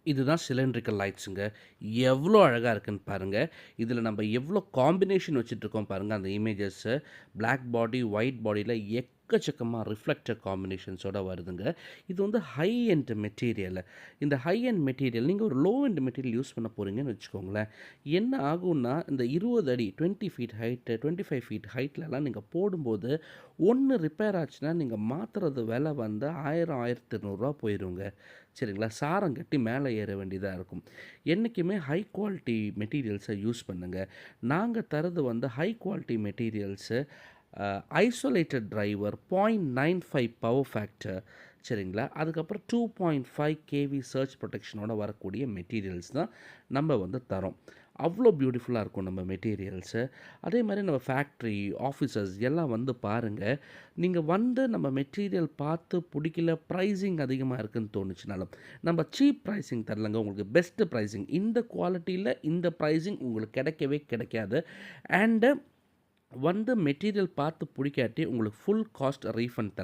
இதுதான் சிலிண்ட்ரிக்கல் லைட்ஸுங்க. எவ்வளோ அழகா இருக்குன்னு பாருங்க. இதில நம்ம எவ்வளோ காம்பினேஷன் வச்சுட்டுருக்கோம் பாருங்க. அந்த இமேஜஸு பிளாக் பாடி, ஒயிட் பாடியில எக்கச்சக்கமா ரிஃப்ளெக்டர் காம்பினேஷன்ஸோட வருதுங்க. இது வந்து ஹை எண்ட் மெட்டீரியலு. இந்த ஹை எண்ட் மெட்டீரியல் நீங்க ஒரு லோ எண்ட் மெட்டீரியல் யூஸ் பண்ண போறீங்கன்னு வச்சுக்கோங்களேன். என்ன ஆகும்னா, இந்த 20 அடி 20 ஃபீட் ஹைட்டு, 25 ஃபீட் ஹைட்லலாம் நீங்க போடும்போது, ஒண்ணு ரிப்பேர் ஆச்சுன்னா, நீங்க மாத்துறது விலை வந்து 1000, ரூ. 1200 போயிருங்க. சரிங்களா? சாரம் கட்டி மேலே ஏற வேண்டியதா இருக்கும். என்னைக்குமே ஹை குவாலிட்டி மெட்டீரியல்ஸை யூஸ் பண்ணுங்க. நாங்க தர்றது வந்து high quality materials, isolated driver, 0.95 power factor சரிங்களா? அதுக்கப்புறம் 2.5 கேவி சர்ஜ் புரொடெக்ஷனோட வரக்கூடிய மெட்டீரியல்ஸ் தான் நம்ம வந்து தரோம். அவ்வளோ பியூட்டிஃபுல்லா இருக்கும் நம்ம மெட்டீரியல்ஸு. அதே மாரி நம்ம ஃபேக்ட்ரி, ஆஃபீஸஸ் எல்லாம் வந்து பாருங்க. நீங்க வந்து நம்ம மெட்டீரியல் பார்த்து புடிக்கல, பிரைசிங் அதிகமா இருக்குன்னு தோணுச்சுனாலும், நம்ம சீப் பிரைசிங் தரலங்க. உங்களுக்கு பெஸ்ட் பிரைசிங். இந்த குவாலிட்டில இந்த பிரைசிங் உங்களுக்கு கிடைக்கவே கிடைக்காது. அண்டு வந்து மெட்டீரியல் பார்த்து புடிக்காட்டி உங்களுக்கு ஃபுல் காஸ்ட் ரீஃபண்ட்